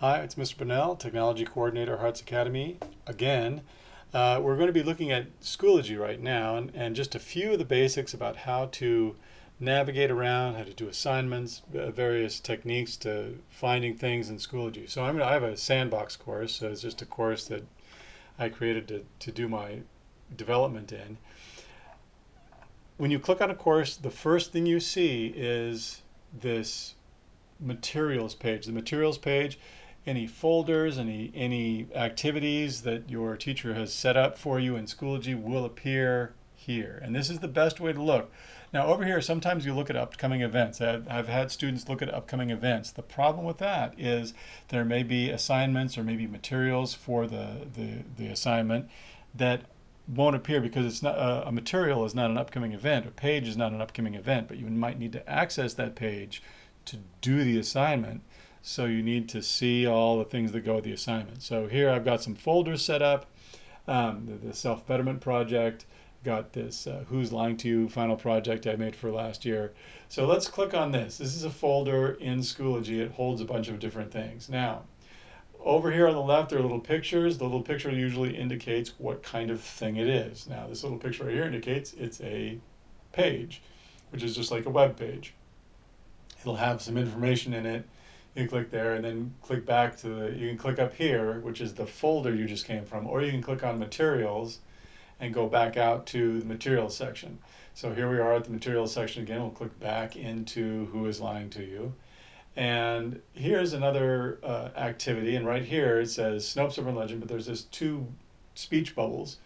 Hi, it's Mr. Bunnell, Technology Coordinator, Hearts Academy. Again, we're going to be looking at Schoology right now and just a few of the basics about how to navigate around, how to do assignments, various techniques to finding things in Schoology. So I have a sandbox course, so it's just a course that I created to do my development in. When you click on a course, the first thing you see is this materials page. The materials page, any folders, any activities that your teacher has set up for you in Schoology will appear here. And this is the best way to look. Now over here, sometimes you look at upcoming events. I've had students look at upcoming events. The problem with that is there may be assignments or maybe materials for the assignment that won't appear because it's not a material is not an upcoming event. A page is not an upcoming event, but you might need to access that page to do the assignment. So you need to see all the things that go with the assignment. So here I've got some folders set up. The self-betterment project, got this Who's Lying to You final project I made for last year. So let's click on this. This is a folder in Schoology. It holds a bunch of different things. Now, over here on the left, there are little pictures. The little picture usually indicates what kind of thing it is. Now, this little picture right here indicates it's a page, which is just like a web page. It'll have some information in it. You click there and then click back to you can click up here, which is the folder you just came from, or you can click on materials and go back out to the materials section. So here we are at the materials section again. We'll click back into Who is Lying to You. And here's another activity, and right here it says Snopes Urban Legend, but there's this two speech bubbles.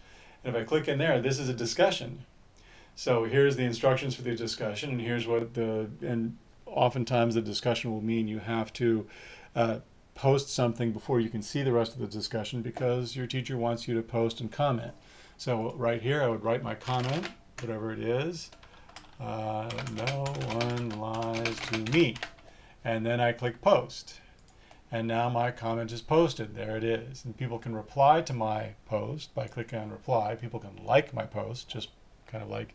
And if I click in there, this is a discussion. So here's the instructions for the discussion, and here's what and oftentimes the discussion will mean you have to post something before you can see the rest of the discussion because your teacher wants you to post and comment. So right here I would write my comment, whatever it is. No one lies to me. And then I click post. And now my comment is posted. There it is. And people can reply to my post by clicking on reply. People can like my post, just kind of like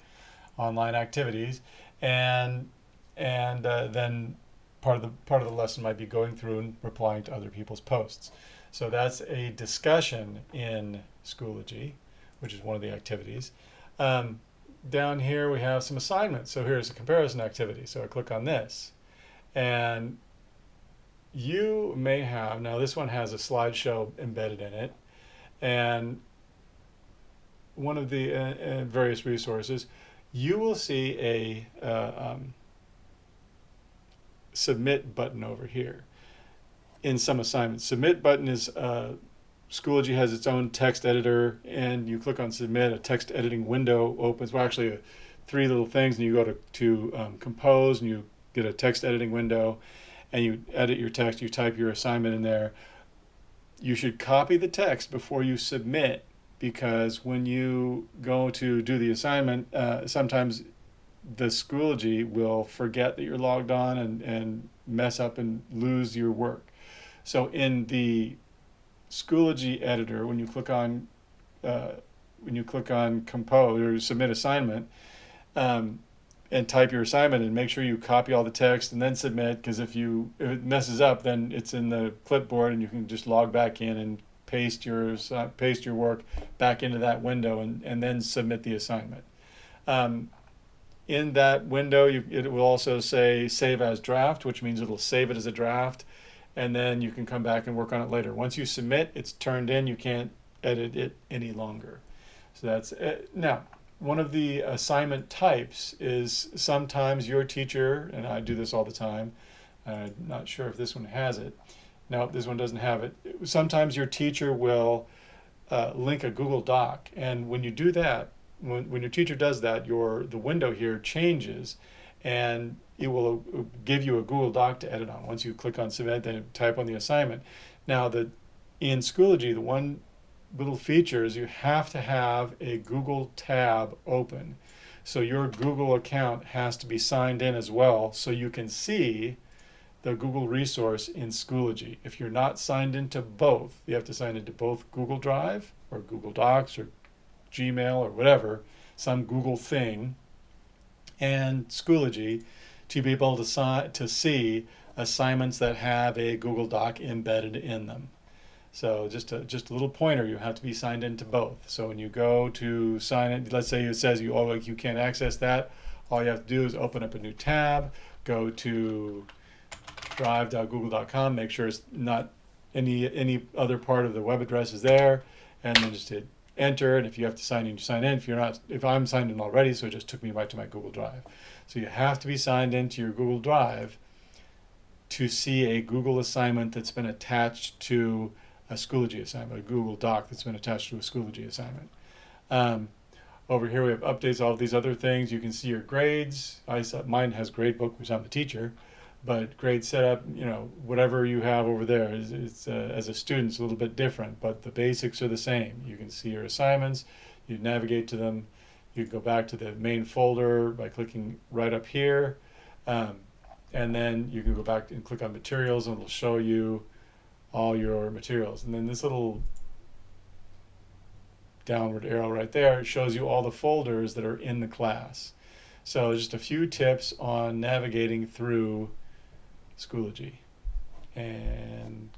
online activities. And then part of the lesson might be going through and replying to other people's posts. So that's a discussion in Schoology, which is one of the activities. Down here we have some assignments. So here's a comparison activity. So I click on this. And you may have, now this one has a slideshow embedded in it, and one of the various resources, you will see a submit button over here in some assignments. Submit button is Schoology has its own text editor, and you click on submit, a text editing window opens. Well, actually, three little things, and you go to compose, and you get a text editing window, and you edit your text. You type your assignment in there. You should copy the text before you submit, because when you go to do the assignment, sometimes the Schoology will forget that you're logged on and mess up and lose your work. So in the Schoology editor, when you click on compose or submit assignment, and type your assignment and make sure you copy all the text and then submit, because if it messes up, then it's in the clipboard and you can just log back in and paste your work back into that window and then submit the assignment. In that window, it will also say save as draft, which means it'll save it as a draft, and then you can come back and work on it later. Once you submit, it's turned in. You can't edit it any longer. So that's it. Now, one of the assignment types is sometimes your teacher, and I do this all the time, I'm not sure if this one has it. No, this one doesn't have it. Sometimes your teacher will link a Google Doc, and when you do that, when your teacher does that, the window here changes, and it will give you a Google Doc to edit on. Once you click on submit, then type on the assignment. Now, in Schoology, the one little feature is you have to have a Google tab open. So your Google account has to be signed in as well, so you can see the Google resource in Schoology. If you're not signed into both, you have to sign into both Google Drive or Google Docs or Gmail or whatever, some Google thing, and Schoology to be able to see assignments that have a Google Doc embedded in them. So just a little pointer, you have to be signed into both. So when you go to sign in, let's say it says you can't access that, all you have to do is open up a new tab, go to drive.google.com, make sure it's not any other part of the web address is there, and then just hit enter. And if you have to sign in, you sign in. If I'm signed in already, so it just took me right to my Google Drive. So you have to be signed into your Google Drive to see a Google assignment that's been attached to a Schoology assignment, a Google Doc that's been attached to a Schoology assignment. Over here we have updates, all of these other things. You can see your grades. Mine has Gradebook, which I'm the teacher, but grade setup, whatever you have over there is as a student, it's a little bit different, but the basics are the same. You can see your assignments, you navigate to them, you go back to the main folder by clicking right up here, and then you can go back and click on materials, and it'll show you all your materials. And then this little downward arrow right there shows you all the folders that are in the class. So just a few tips on navigating through Schoology. And